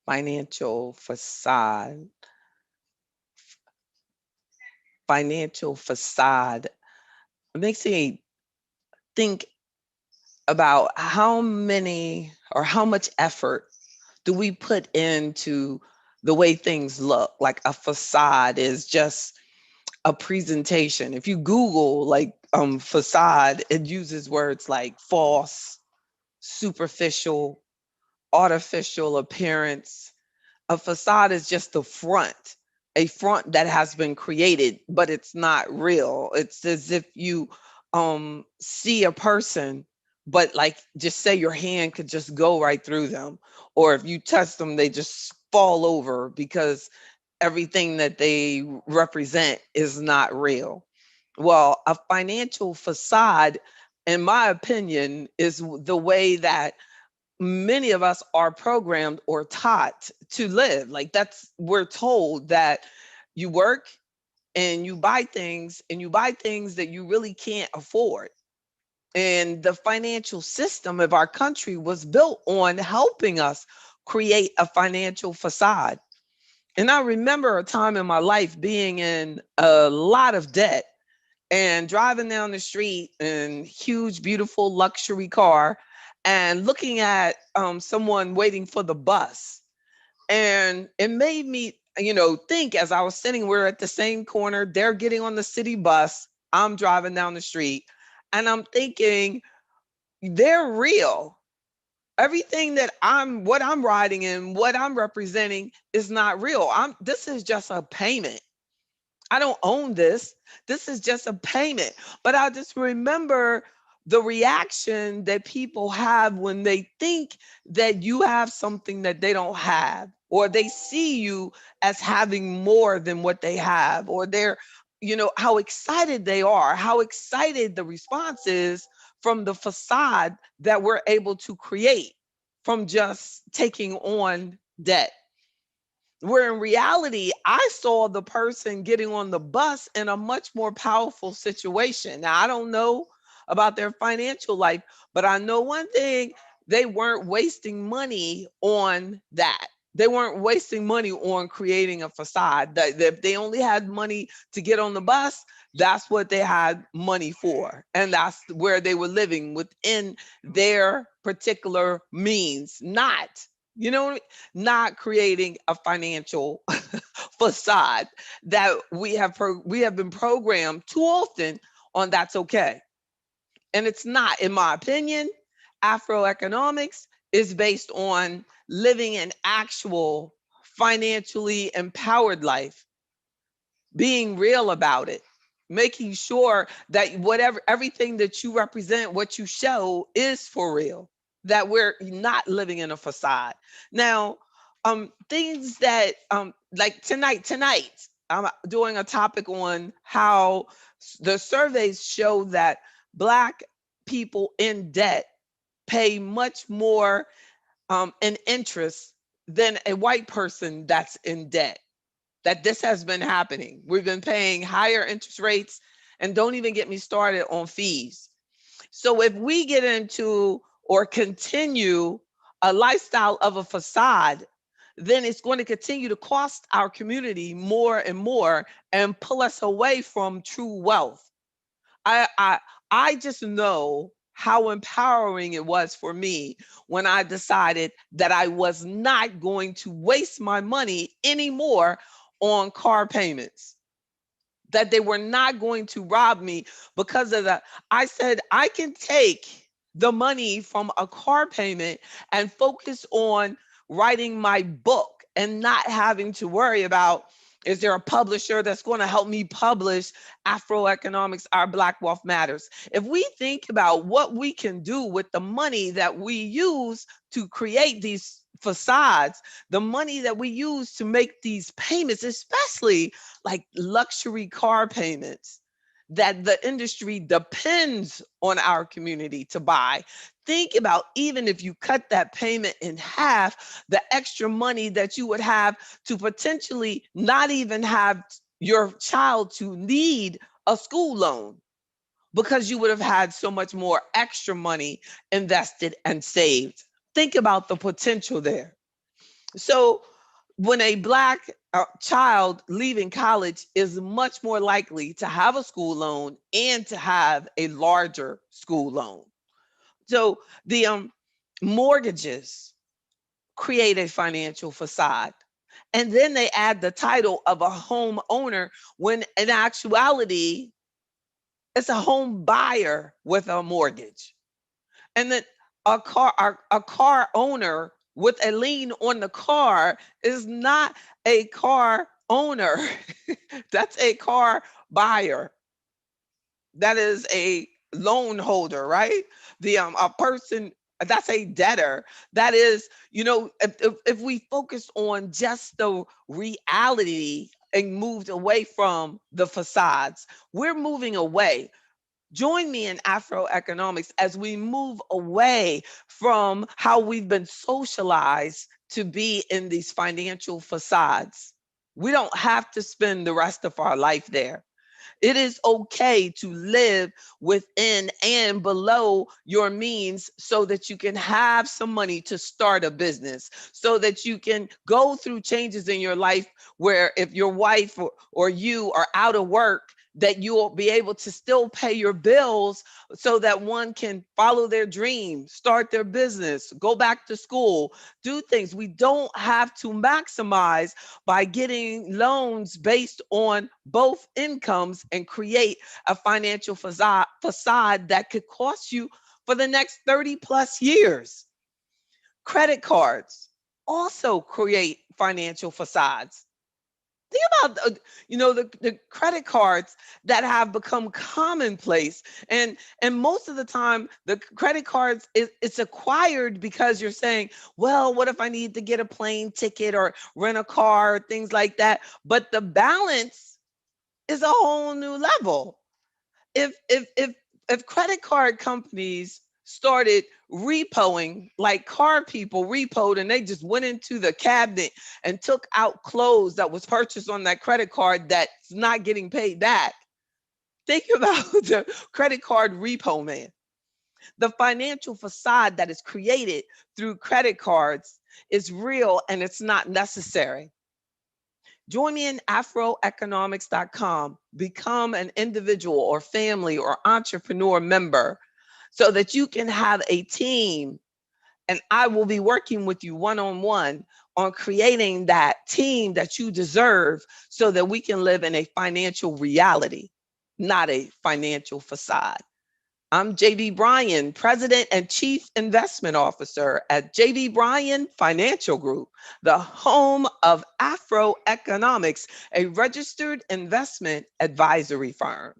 Financial facade. Financial facade. It makes me think about how many or how much effort do we put into the way things look. Like a facade is just a presentation. If you Google like facade, it uses words like false, superficial, artificial appearance. A facade is just the front, a front that has been created, but it's not real. It's as if you see a person, but like just say your hand could just go right through them, or if you touch them, they just fall over because everything that they represent is not real. Well, a financial facade, in my opinion, is the way that many of us are programmed or taught to live. Like that's we're told that you work and you buy things that you really can't afford. And the financial system of our country was built on helping us create a financial facade. And I remember a time in my life being in a lot of debt and driving down the street in huge, beautiful luxury car and looking at someone waiting for the bus. And it made me, think as I was sitting, we're at the same corner, they're getting on the city bus, I'm driving down the street, and I'm thinking, they're real. Everything that what I'm riding in, what I'm representing is not real. This is just a payment. I don't own this. This is just a payment. But I just remember the reaction that people have when they think that you have something that they don't have, or they see you as having more than what they have, or how excited they are, how excited the response is from the facade that we're able to create from just taking on debt. Where in reality, I saw the person getting on the bus in a much more powerful situation. Now, I don't know about their financial life, but I know one thing, they weren't wasting money on that. They weren't wasting money on creating a facade. That if they only had money to get on the bus, that's what they had money for. And that's where they were living within their particular means, not creating a financial facade that we have been programmed too often on that's okay. And it's not, in my opinion. Afroeconomics is based on living an actual financially empowered life, being real about it, making sure that whatever everything that you represent, what you show is for real, that we're not living in a facade. Now, things that like tonight, I'm doing a topic on how the surveys show that Black people in debt pay much more in interest than a white person that's in debt. That this has been happening. We've been paying higher interest rates, and don't even get me started on fees. So if we get into or continue a lifestyle of a facade, then it's going to continue to cost our community more and more and pull us away from true wealth. I I I just know how empowering it was for me when I decided that I was not going to waste my money anymore on car payments, that they were not going to rob me because of that. I said, I can take the money from a car payment and focus on writing my book and not having to worry about, is there a publisher that's going to help me publish Afroeconomics, Our Black Wealth Matters? If we think about what we can do with the money that we use to create these facades, the money that we use to make these payments, especially like luxury car payments that the industry depends on our community to buy. Think about, even if you cut that payment in half, the extra money that you would have to potentially not even have your child to need a school loan, because you would have had so much more extra money invested and saved. Think about the potential there. So when a Black child leaving college is much more likely to have a school loan and to have a larger school loan. So the mortgages create a financial facade. And then they add the title of a home owner when in actuality, it's a home buyer with a mortgage. And then a car owner with a lien on the car is not a car owner. That's a car buyer. That is a loan holder, right? The a person that's a debtor. That is, if we focus on just the reality and moved away from the facades, we're moving away. Join me in Afroeconomics as we move away from how we've been socialized to be in these financial facades. We don't have to spend the rest of our life there. It is okay to live within and below your means so that you can have some money to start a business, so that you can go through changes in your life where if your wife or you are out of work, that you'll be able to still pay your bills so that one can follow their dream, start their business, go back to school, do things. We don't have to maximize by getting loans based on both incomes and create a financial facade that could cost you for the next 30 plus years. Credit cards also create financial facades. Think about the credit cards that have become commonplace, and most of the time the credit cards it's acquired because you're saying, well, what if I need to get a plane ticket or rent a car, things like that. But the balance is a whole new level. If credit card companies started repoing like car people repoed, and they just went into the cabinet and took out clothes that was purchased on that credit card that's not getting paid back, think about the credit card repo man. The financial facade that is created through credit cards is real and it's not necessary. Join me in afroeconomics.com. Become an individual or family or entrepreneur member so that you can have a team. And I will be working with you one on one on creating that team that you deserve so that we can live in a financial reality, not a financial facade. I'm JB Bryan, President and Chief Investment Officer at JB Bryan Financial Group, the home of Afro Economics, a registered investment advisory firm.